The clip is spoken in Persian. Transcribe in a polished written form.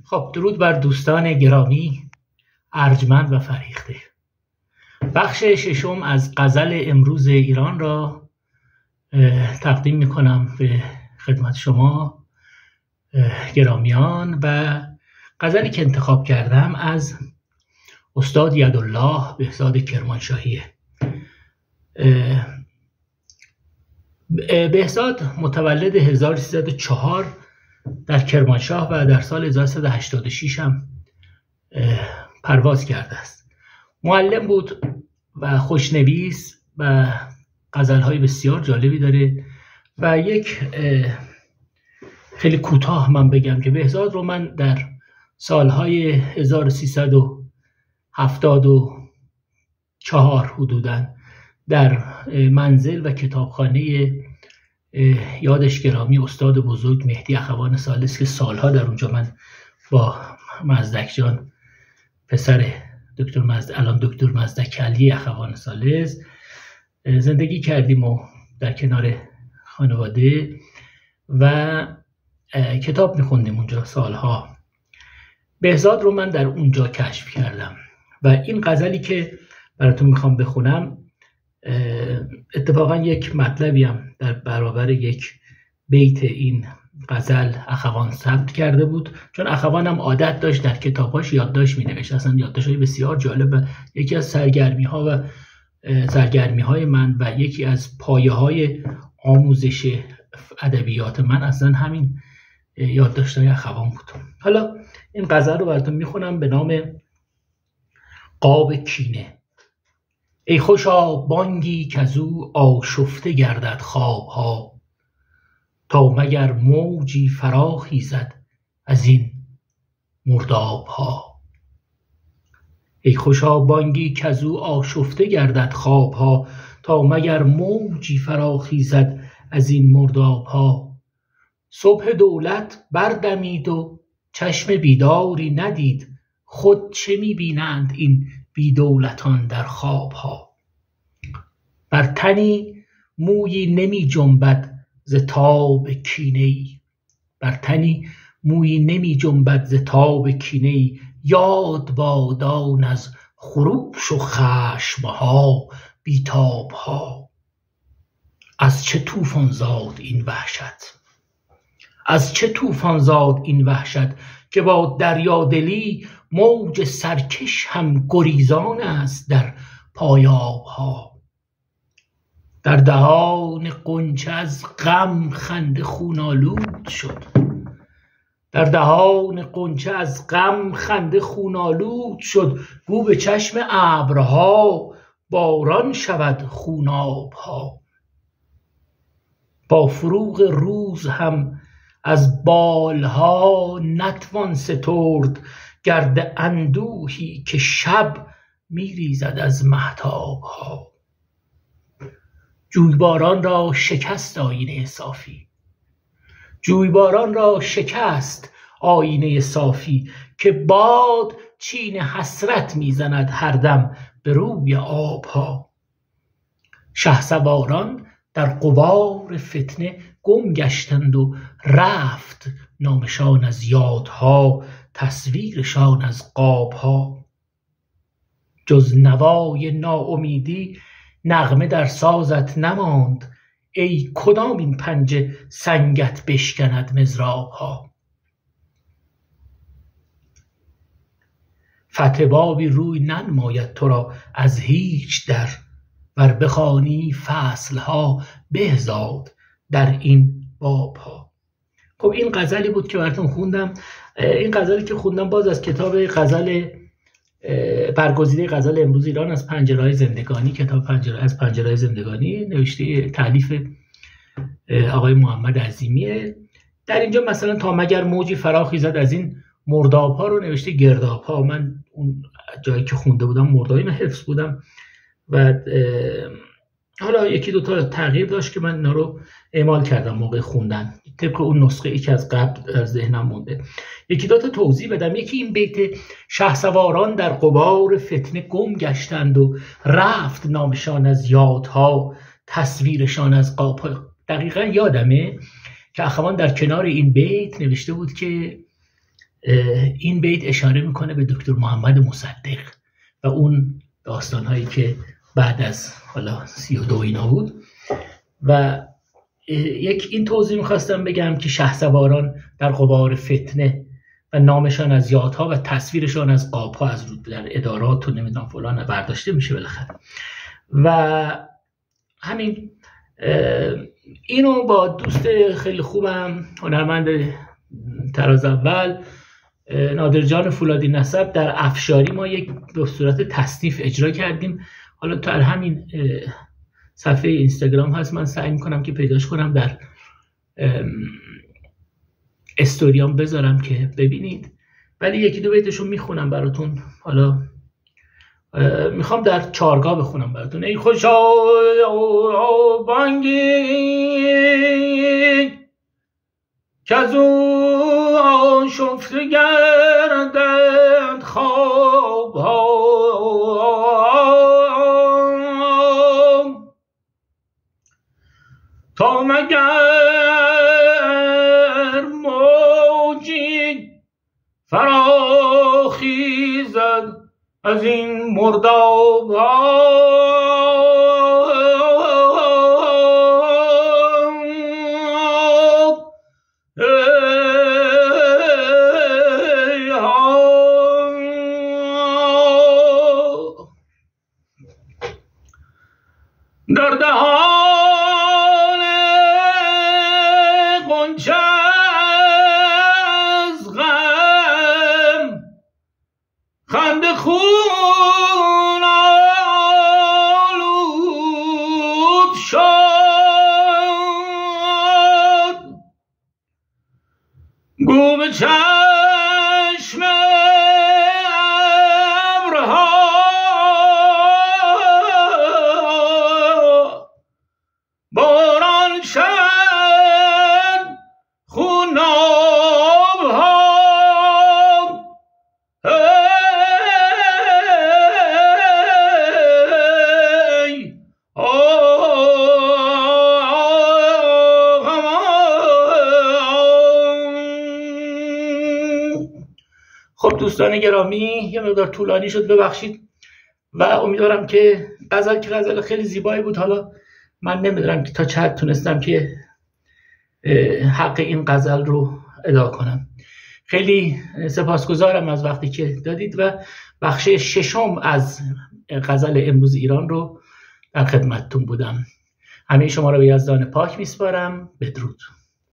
خب درود بر دوستان گرامی ارجمند و فریخته. بخش ششم از غزل امروز ایران را تقدیم میکنم به خدمت شما گرامیان و غزلی که انتخاب کردم از استاد یدالله بهزاد کرمانشاهیه. بهزاد متولد 1304 در کرمانشاه و در سال 1386 هم پرواز کرده است. معلم بود و خوشنویس و غزل‌های بسیار جالبی داره و یک خیلی کوتاه من بگم که بهزاد رو من در سالهای 1374 حدوداً در منزل و کتابخانه یادش گرامی استاد بزرگ مهدی اخوان ثالث که سالها در اونجا من با مزدک جان پسر الان دکتر مزدک علی اخوان ثالث زندگی کردیم و در کنار خانواده و کتاب میخوندیم اونجا سالها. بهزاد رو من در اونجا کشف کردم و این غزلی که براتون میخوام بخونم اتفاقا یک مطلبی هم در برابر یک بیت این غزل اخوان ثبت کرده بود، چون اخوان هم عادت داشت در کتاباش یادداشت مینوشت. اصلا یادداشت‌های بسیار جالب. یکی از سرگرمی‌های من و یکی از پایه‌های آموزش ادبیات من اصلا همین یادداشت‌های اخوان بود. حالا این غزل رو براتون میخونم به نام قاب کینه. ای خوشا بانگی کزو آشفته گردد خوابها، تا مگر موجی فراخیزد از این مردابها. ای خوشا بانگی کزو آشفته گردد خوابها، تا مگر موجی فراخیزد از این مردابها. صبح دولت بردمید و چشم بیداری ندید، خود چه میبینند این بیدولتان در خوابها. بر تنی مویی نمی جنبد ز تاب کینه‌ای، بر تنی مویی نمی جنبد ز تاب کینه‌ای. یاد باد آن از خروش و خشمها بیتابها. از چه طوفان زاد این وحشت، از چه طوفان زاد این وحشت، که با دریادلی موج سرکش هم گریزان است در پایابها. در دهان غنچه از غم خنده خون آلود شد، در دهان غنچه از غم خنده خون آلود شد. گو به چشم ابرها باران شود خونابها. با فروغ روز هم از بالها نتوان سترد گرد اندوهی که شب میریزد از مهتابها. جویباران را شکست آینه صافی، جویباران را شکست آینه صافی، که باد چین حسرت میزند هر دم به روی آبها. شهسواران در غبار فتنه گم گشتند و رفت نامشان از یادها، تصویرشان از قابها. جز نوای ناامیدی نغمه در سازت نماند، ای کدام این پنجه سنگت بشکند مضرابها. فتح بابی روی ننماید تو را از هیچ در، ور بخوانی فصلها بهزاد در این بابها. خب این غزلی بود که براتون خوندم. این غزلی که خوندم باز از کتاب غزل برگزیده غزل امروز ایران از پنجره‌های زندگانی، کتاب از پنجره‌های زندگانی نوشته تالیف آقای محمد عظیمیه. در اینجا مثلا تا مگر موجی فراخیزد از این مردابها رو نوشته گردابها. من اون جایی که خونده بودم مردابی من حفظ بودم و حالا یکی دوتا تغییر داشت که من اینا رو اعمال کردم موقع خوندن طبق اون نسخه ای که از قبل در ذهنم مونده. یکی دوتا توضیح بدم. یکی این بیت شهسواران در غبار فتنه گم گشتند و رفت نامشان از یادها، تصویرشان از قابها. دقیقا یادمه که اخوان در کنار این بیت نوشته بود که این بیت اشاره میکنه به دکتر محمد مصدق و اون داستانهایی که بعد از حالا 32 اینا بود. و این توضیح میخواستم بگم که شهسواران در غبار فتنه و نامشان از یادها و تصویرشان از قابها از رود در ادارات و نمیدونم فلان برداشته میشه بالاخره. و همین اینو با دوست خیلی خوبم هنرمند طراز اول نادر جان فولادی نسب در افشاری ما یک به صورت تصنیف اجرا کردیم. حالا در همین صفحه اینستاگرام هست، من سعی میکنم که پیداش کنم در استوریام بذارم که ببینید، ولی یکی دو بیتشو میخونم براتون. حالا میخوام در چارگاه بخونم براتون. ای خوشا بانگی که از او آشفته گردند خواب ها، تا مگر موجی فراخیزد از این مرداب در دهان غنچه از غم خنده خون آلود شد، گو به چشم باران شد خوناب ها، خب دوستان گرامی، یه مقدار طولانی شد، ببخشید و امیدوارم که غزل خیلی زیبایی بود. حالا من نمیدونم که تا چه حد تونستم که حق این غزل رو ادا کنم. خیلی سپاسگزارم از وقتی که دادید و بخش ششم از غزل امروز ایران رو در خدمتتون بودم. همه شما رو به یزدان پاک میسپارم. بدرود.